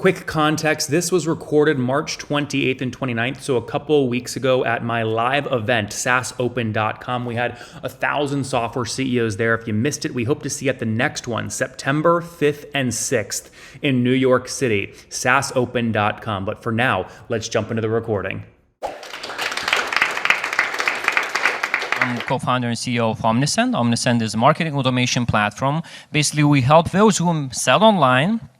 quick context, this was recorded March 28th and 29th, so a couple of weeks ago at my live event, SaaSOpen.com. We had 1,000 software CEOs there. If you missed it, we hope to see you at the next one, September 5th and 6th in New York City, SaaSOpen.com. But for now, let's jump into the recording. I'm co-founder and CEO of Omnisend. Omnisend is a marketing automation platform. Basically, we help those who sell online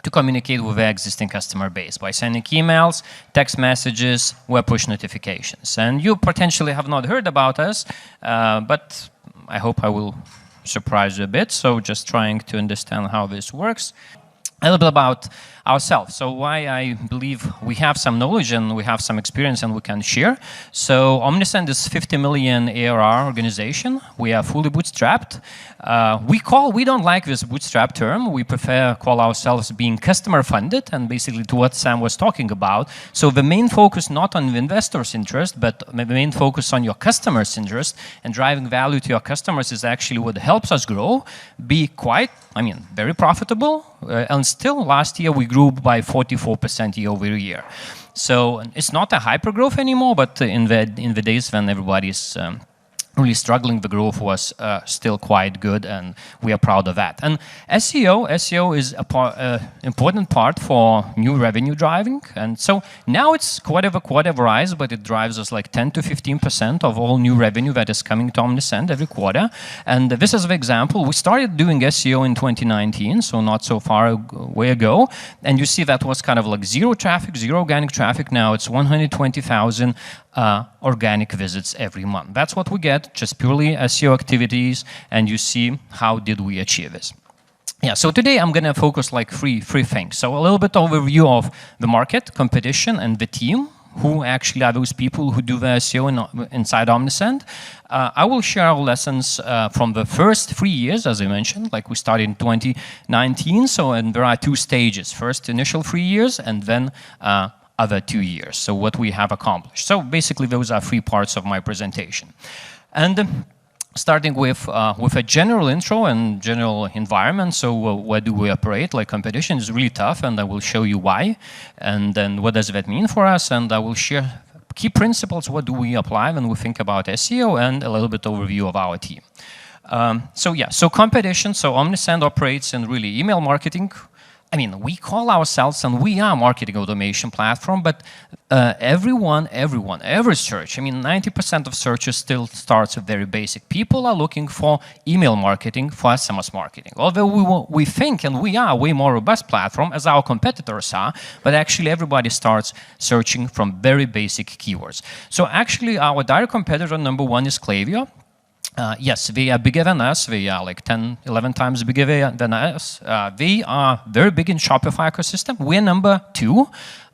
to communicate with their existing customer base by sending emails, text messages, web push notifications. And you potentially have not heard about us, but I hope I will surprise you a bit. So just trying to understand how this works. A little bit about ourselves. So why I believe we have some knowledge and we have some experience and we can share. So Omnisend is 50 million ARR organization. We are fully bootstrapped. We don't like this bootstrap term. We prefer call ourselves being customer funded, and basically to what Sam was talking about. So the main focus not on the investor's interest, but the main focus on your customer's interest, and driving value to your customers is actually what helps us grow, be very profitable, and still last year we grew by 44% year over year. So it's not a hyper growth anymore, but in the days when everybody's really struggling, the growth was still quite good, and we are proud of that. And SEO is an important part for new revenue driving, and so now it's quarter rise, but it drives us like 10 to 15% of all new revenue that is coming to Omnisend every quarter. And this is the example. We started doing SEO in 2019, so not so far away ago, and you see that was kind of like zero traffic, zero organic traffic. Now it's 120,000 organic visits every month. That's what we get, just purely SEO activities, and you see how did we achieve this. Yeah, so today I'm going to focus like three things. So a little bit overview of the market, competition, and the team. Who actually are those people who do the SEO inside Omnisend? I will share our lessons from the first 3 years, as I mentioned, like we started in 2019. And there are two stages. First, initial 3 years, and then other 2 years. So what we have accomplished. So basically, those are three parts of my presentation. And starting with a general intro and general environment. So where do we operate? Like competition is really tough, and I will show you why. And then what does that mean for us? And I will share key principles. What do we apply when we think about SEO, and a little bit overview of our team. So competition. So Omnisend operates in really email marketing. We call ourselves, and we are a marketing automation platform, but every search, 90% of searches still starts with very basic. People are looking for email marketing, for SMS marketing. Although we think, and we are a way more robust platform, as our competitors are, but actually everybody starts searching from very basic keywords. So actually our direct competitor number one is Klaviyo. Yes, they are bigger than us. They are like 10, 11 times bigger than us. They are very big in Shopify ecosystem. We're number two,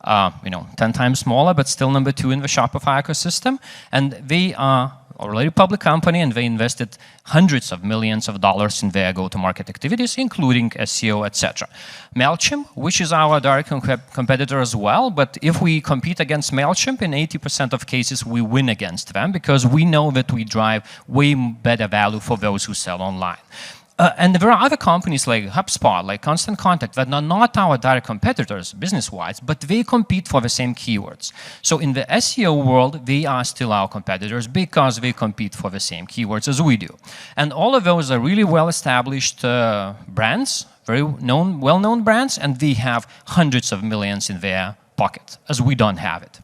10 times smaller, but still number two in the Shopify ecosystem. And they are already a public company, and they invested hundreds of millions of dollars in their go-to-market activities, including SEO, etc. MailChimp, which is our direct competitor as well, but if we compete against MailChimp, in 80% of cases, we win against them because we know that we drive way better value for those who sell online. And there are other companies like HubSpot, like Constant Contact, that are not our direct competitors business-wise, but they compete for the same keywords. So in the SEO world, they are still our competitors because they compete for the same keywords as we do. And all of those are really well-established brands, very well-known brands, and they have hundreds of millions in their pocket, as we don't have it.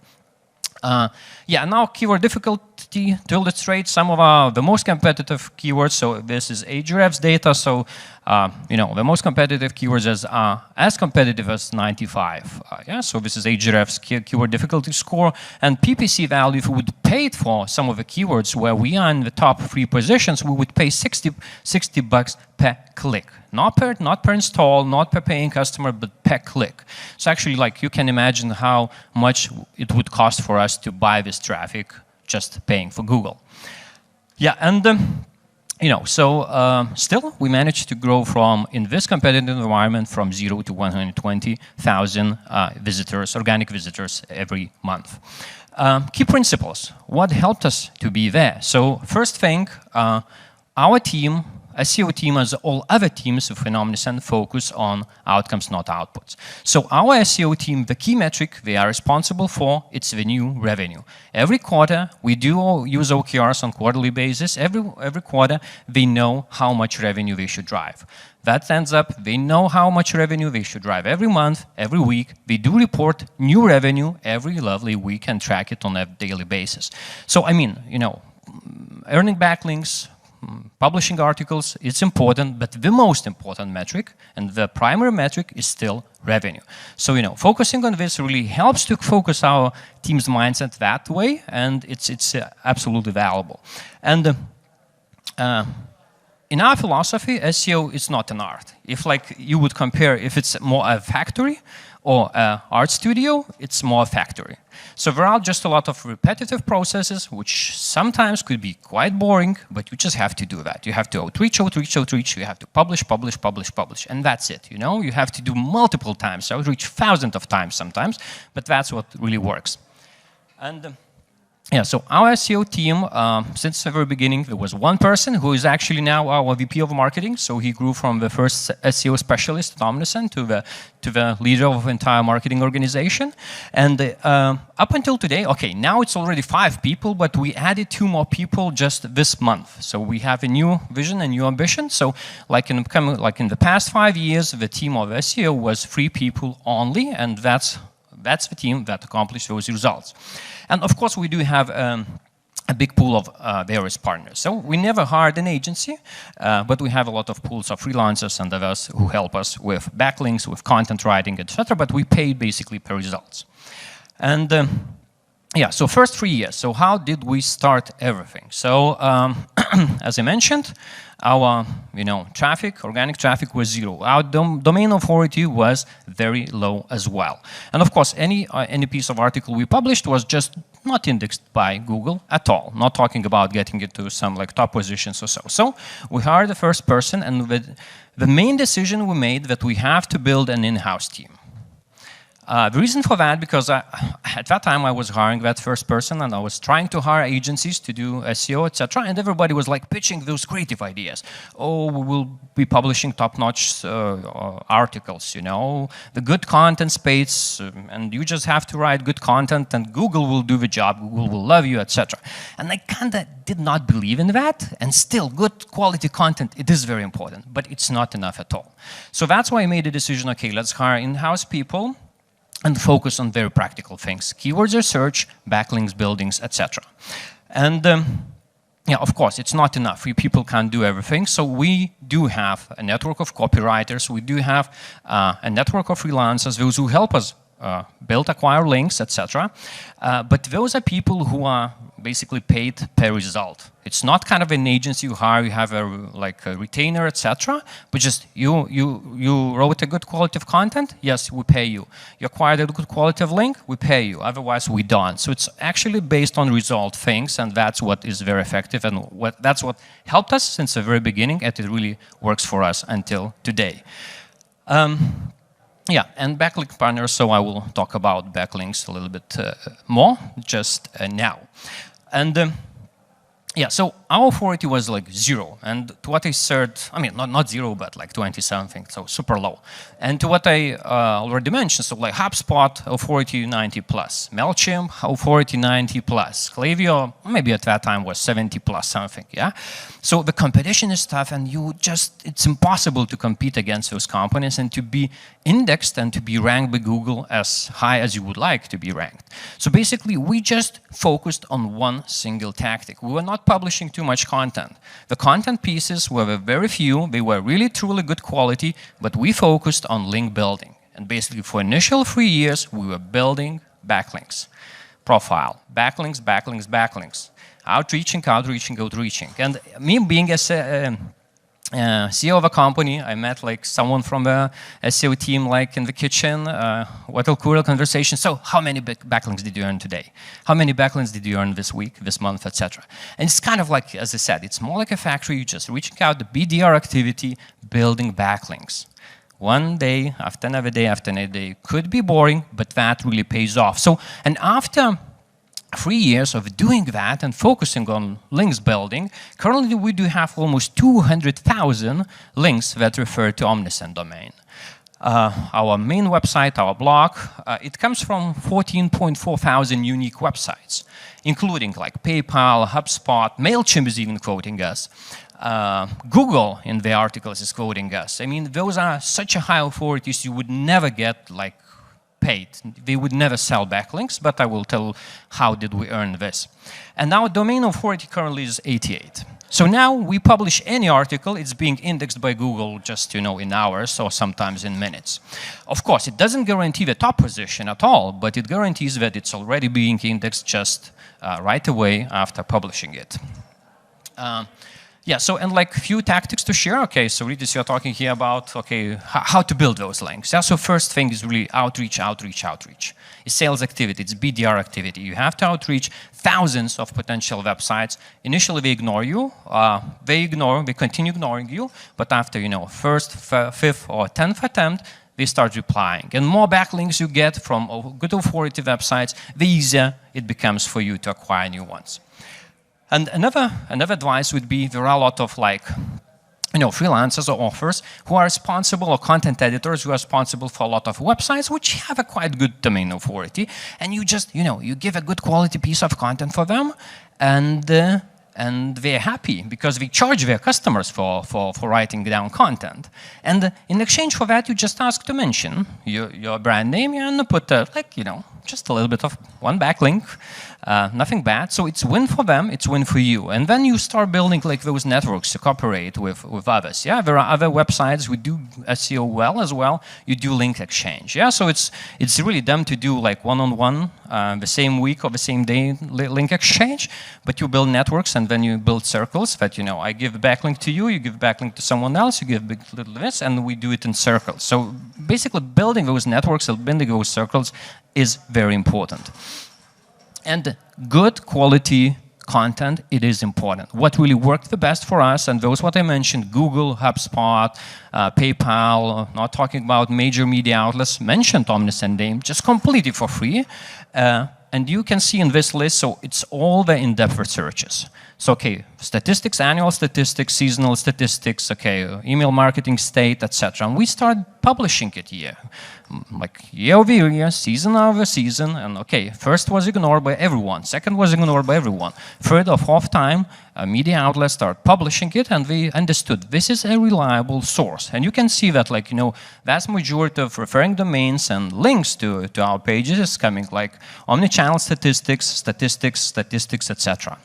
Now keyword difficulty to illustrate some of the most competitive keywords. So this is Ahrefs data. So the most competitive keywords are as competitive as 95. So this is Ahrefs keyword difficulty score, and PPC value. If we would pay it for some of the keywords where we are in the top 3 positions, we would pay $60 per click. Not per install, not per paying customer, but per click. So actually, like, you can imagine how much it would cost for us to buy this traffic just paying for Google. Still we managed to grow in this competitive environment from 0 to 120,000 visitors, organic visitors every month. Key principles, what helped us to be there? So first thing, our team, SEO team, as all other teams within Omnisend, focus on outcomes, not outputs. So our SEO team, the key metric they are responsible for, it's the new revenue. Every quarter, we do use OKRs on quarterly basis. Every quarter, they know how much revenue they should drive. That ends up, they know how much revenue they should drive every month, every week. They do report new revenue every lovely week and track it on a daily basis. So, I mean, you know, earning backlinks, publishing articles, it's important, but the most important metric and the primary metric is still revenue. So, you know, focusing on this really helps to focus our team's mindset that way, and it's absolutely valuable. And in our philosophy, SEO is not an art. If like you would compare if it's more a factory or an art studio, it's more a factory. So there are just a lot of repetitive processes, which sometimes could be quite boring, but you just have to do that. You have to outreach, you have to publish, and that's it, you know? You have to do multiple times, outreach thousands of times sometimes, but that's what really works. And yeah, so our SEO team, since the very beginning, there was one person who is actually now our VP of marketing. So he grew from the first SEO specialist at Omnisend to the leader of the entire marketing organization. And up until today, okay, now it's already 5 people, but we added 2 more people just this month. So we have a new vision, a new ambition. So like in the past 5 years, the team of SEO was 3 people only, and that's the team that accomplished those results. And of course, we do have a big pool of various partners. So we never hired an agency, but we have a lot of pools of freelancers and others who help us with backlinks, with content writing, etc. But we pay basically per results. And yeah, so first 3 years. So how did we start everything? So as I mentioned, our traffic, organic traffic was 0. Our domain authority was very low as well. And of course, any piece of article we published was just not indexed by Google at all. Not talking about getting it to some like top positions or so. So we hired the first person, and the main decision we made that we have to build an in-house team. The reason for that, because at that time I was hiring that first person, and I was trying to hire agencies to do SEO, etc. And everybody was like pitching those creative ideas. Oh, we will be publishing top-notch articles, you know, the good content space, and you just have to write good content, and Google will do the job. Google will love you, etc. And I kind of did not believe in that. And still, good quality content, it is very important, but it's not enough at all. So that's why I made a decision. Okay, let's hire in-house people and focus on very practical things. Keywords research, backlinks, buildings, etc. And yeah, of course, it's not enough. We people can't do everything. So we do have a network of copywriters. We do have a network of freelancers, those who help us build, acquire links, etc. But those are people who are basically paid per result. It's not kind of an agency you hire, you have a retainer, etc. But just you wrote a good quality of content, yes, we pay you. You acquired a good quality of link, we pay you. Otherwise, we don't. So it's actually based on result things, and that's what is very effective, and that's what helped us since the very beginning, and it really works for us until today. Yeah, and backlink partners, so I will talk about backlinks a little bit more just now. And yeah, so our authority was like 0, and to what I said, I mean, not 0, but like 20-something, so super low. And to what I already mentioned, so like HubSpot, authority 90 plus, MailChimp, authority 90 plus, Klaviyo, maybe at that time was 70 plus something, yeah? So the competition is tough, and it's impossible to compete against those companies and to be indexed and to be ranked by Google as high as you would like to be ranked. So basically, we just focused on one single tactic. We were not publishing too much content. The content pieces were very few. They were really, truly good quality, but we focused on link building. And basically, for initial 3 years, we were building backlinks. Profile, backlinks, backlinks, backlinks. Outreaching, outreaching. And me being a CEO of a company, I met like someone from the SEO team like in the kitchen, what a cool conversation. So how many backlinks did you earn today? How many backlinks did you earn this week, this month, etc.? And it's kind of like, as I said, it's more like a factory. You're just reaching out the BDR activity, building backlinks. One day after another day after another day. Could be boring, but that really pays off. So, and after 3 years of doing that and focusing on links building, currently we do have almost 200,000 links that refer to Omnisend domain. Our main website, our blog, it comes from 14.4 thousand unique websites, including like PayPal, HubSpot, MailChimp is even quoting us. Google in the articles is quoting us. I mean, those are such a high authorities you would never get like paid. They would never sell backlinks, but I will tell how did we earn this. And our domain authority currently is 88. So now we publish any article, it's being indexed by Google just, in hours or sometimes in minutes. Of course, it doesn't guarantee the top position at all, but it guarantees that it's already being indexed just right away after publishing it. Yeah, so and like few tactics to share. Okay, so Rytis, you're talking here about, okay, how to build those links. Yeah, so first thing is really outreach. It's sales activity, it's BDR activity. You have to outreach thousands of potential websites. Initially they ignore you, they continue ignoring you, but after, first, fifth or 10th attempt, they start replying. And more backlinks you get from good authority websites, the easier it becomes for you to acquire new ones. And another advice would be there are a lot of freelancers or authors who are responsible, or content editors who are responsible for a lot of websites which have a quite good domain authority, and you just, you give a good quality piece of content for them, and they're happy because they charge their customers for writing down content. And in exchange for that, you just ask to mention your brand name and put just a little bit of one backlink, nothing bad. So it's win for them, it's win for you. And then you start building like those networks to cooperate with others. Yeah, there are other websites who do SEO well as well. You do link exchange. Yeah, so it's really them to do like one-on-one, the same week or the same day link exchange, but you build networks and then you build circles that, I give a backlink to you, you give a backlink to someone else, you give a little this, and we do it in circles. So basically building those networks and building those circles is very important. And good quality content, it is important. What really worked the best for us, and those what I mentioned, Google, HubSpot, PayPal, not talking about major media outlets, mentioned Omnisend name, just completely for free. And you can see in this list, so it's all the in-depth researches. So, okay, statistics, annual statistics, seasonal statistics, okay, email marketing state, etc. And we start publishing it year over year, season over season. And okay, first was ignored by everyone, second was ignored by everyone. Third or fourth time, media outlets start publishing it, and we understood this is a reliable source. And you can see that, vast majority of referring domains and links to our pages is coming like omnichannel statistics, etc.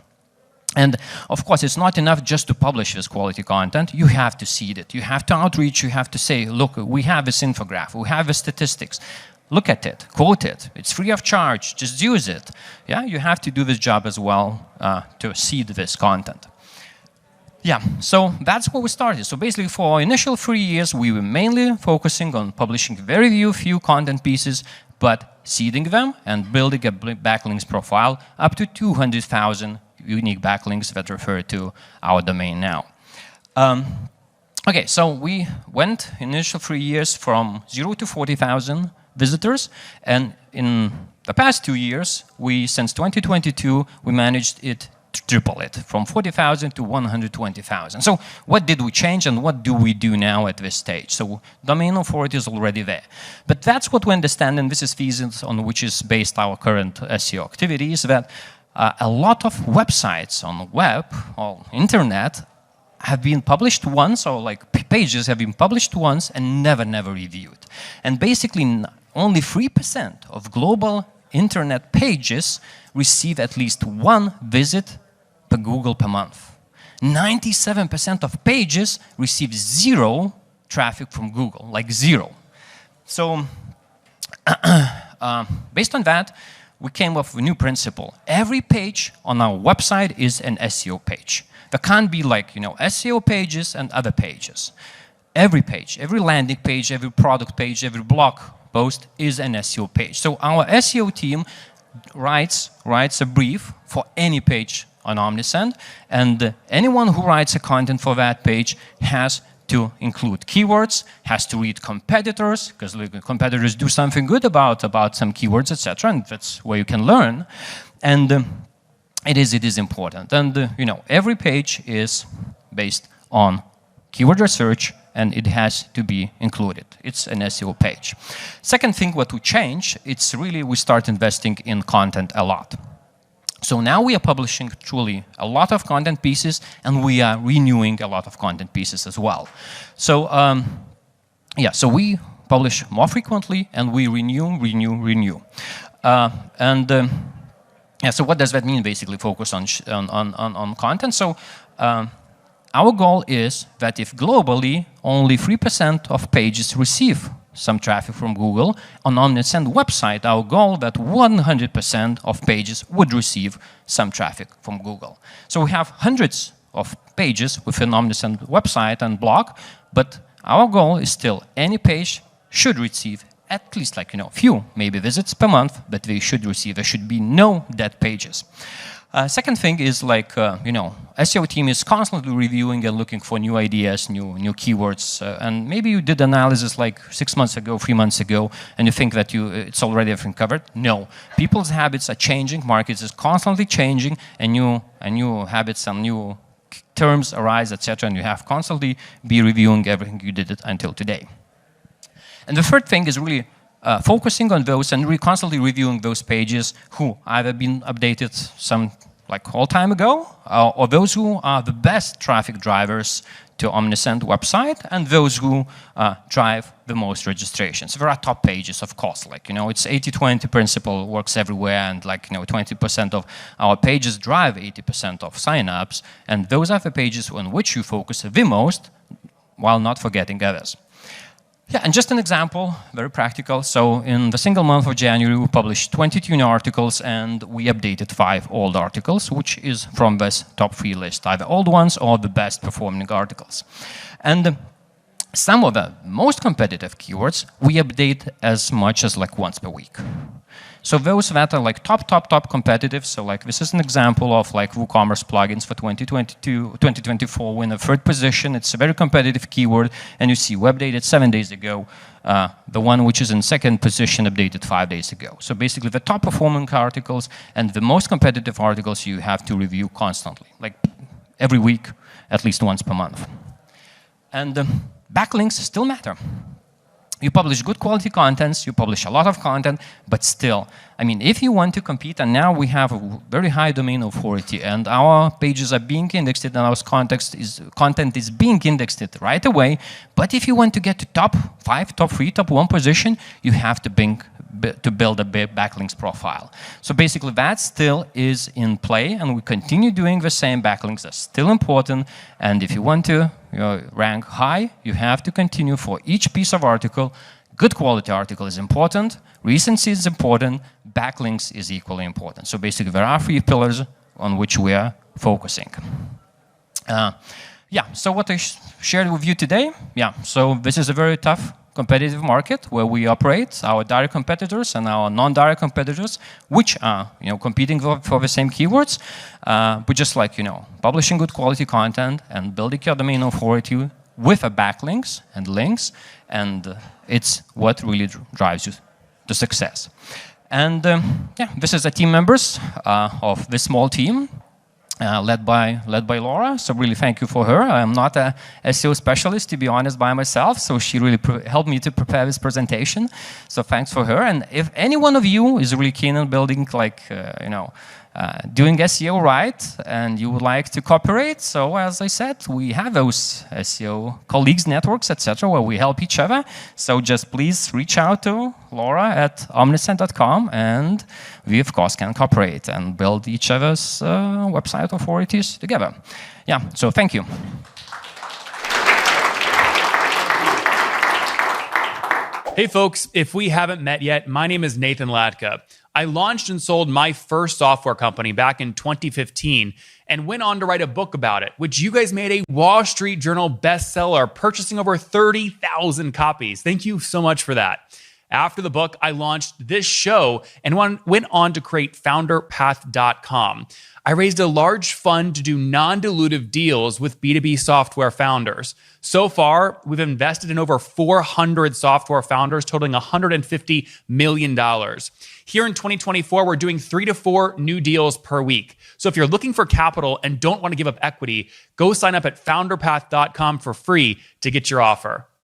And of course, it's not enough just to publish this quality content. You have to seed it. You have to outreach. You have to say, look, we have this infographic. We have the statistics. Look at it. Quote it. It's free of charge. Just use it. Yeah, you have to do this job as well to seed this content. Yeah, so that's where we started. So basically, for our initial 3 years, we were mainly focusing on publishing very few content pieces, but seeding them and building a backlinks profile up to 200,000 unique backlinks that refer to our domain now. Okay, so we went initial 3 years from 0 to 40,000 visitors, and in the past 2 years, since 2022, we managed it to triple it from 40,000 to 120,000. So what did we change and what do we do now at this stage? So domain authority is already there. But that's what we understand, and this is thesis on which is based our current SEO activities, that a lot of websites on the web or internet have been published once, or pages have been published once and never reviewed. And basically only 3% of global internet pages receive at least one visit per Google per month. 97% of pages receive zero traffic from Google, zero. So based on that, we came up with a new principle. Every page on our website is an SEO page. There can't be SEO pages and other pages. Every page, every landing page, every product page, every blog post is an SEO page. So our SEO team writes a brief for any page on Omnisend, and anyone who writes a content for that page has to include keywords, has to read competitors, because competitors do something good about some keywords, etc., and that's where you can learn. And it is important. And every page is based on keyword research, and it has to be included. It's an SEO page. Second thing what we change, it's really we start investing in content a lot. So now we are publishing truly a lot of content pieces, and we are renewing a lot of content pieces as well. So so we publish more frequently, and we renew. So what does that mean, basically, focus on content? So our goal is that if globally only 3% of pages receive some traffic from Google, on Omnisend website, our goal that 100% of pages would receive some traffic from Google. So we have hundreds of pages within Omnisend website and blog, but our goal is still any page should receive at least few, maybe visits per month, but they should receive. There should be no dead pages. Second thing is SEO team is constantly reviewing and looking for new ideas, new keywords. And maybe you did analysis 6 months ago, 3 months ago, and you think that it's already everything covered. No, people's habits are changing, markets is constantly changing, and new habits and new terms arise, etc. And you have constantly be reviewing everything you did until today. And the third thing is really focusing on those and constantly reviewing those pages who either been updated some all time ago, or those who are the best traffic drivers to Omnisend website, and those who drive the most registrations. There are top pages, of course, it's 80-20 principle works everywhere, and 20% of our pages drive 80% of signups, and those are the pages on which you focus the most, while not forgetting others. Yeah, and just an example, very practical. So in the single month of January, we published 22 new articles, and we updated 5 old articles, which is from this top 3 list, either old ones or the best performing articles. And some of the most competitive keywords, we update as much as once per week. So those that are top competitive, so this is an example of WooCommerce plugins for 2024, we're in the 3rd position. It's a very competitive keyword, and you see we updated 7 days ago. The one which is in 2nd position updated 5 days ago. So basically the top performing articles and the most competitive articles you have to review constantly, every week, at least once per month. And backlinks still matter. You publish good quality contents, you publish a lot of content, but still, if you want to compete, and now we have a very high domain authority, and our pages are being indexed, and our content is being indexed right away, but if you want to get to top 5, top 3, top 1 position, you have to build a big backlinks profile. So basically that still is in play, and we continue doing the same. Backlinks are still important, and if you want to rank high, you have to continue for each piece of article. Good quality article is important, recency is important, backlinks is equally important. So basically there are 3 pillars on which we are focusing. So what I shared with you today, so this is a very tough competitive market where we operate, our direct competitors and our non-direct competitors, which are competing for the same keywords, but just publishing good quality content and building your domain authority with backlinks and links, and it's what really drives you to success. And this is the team members of this small team. Led by Laura, so really thank you for her. I'm not a SEO specialist, to be honest, by myself, so she really helped me to prepare this presentation. So thanks for her. And if any one of you is really keen on building, doing SEO right, and you would like to cooperate, so as I said, we have those SEO colleagues, networks, etc., where we help each other. So just please reach out to Laura at omnisend.com, and we, of course, can cooperate and build each other's website authorities together. So thank you. Hey folks, if we haven't met yet, my name is Nathan Latka. I launched and sold my first software company back in 2015 and went on to write a book about it, which you guys made a Wall Street Journal bestseller, purchasing over 30,000 copies. Thank you so much for that. After the book, I launched this show and went on to create founderpath.com. I raised a large fund to do non-dilutive deals with B2B software founders. So far, we've invested in over 400 software founders, totaling $150 million. Here in 2024, we're doing 3 to 4 new deals per week. So if you're looking for capital and don't want to give up equity, go sign up at founderpath.com for free to get your offer.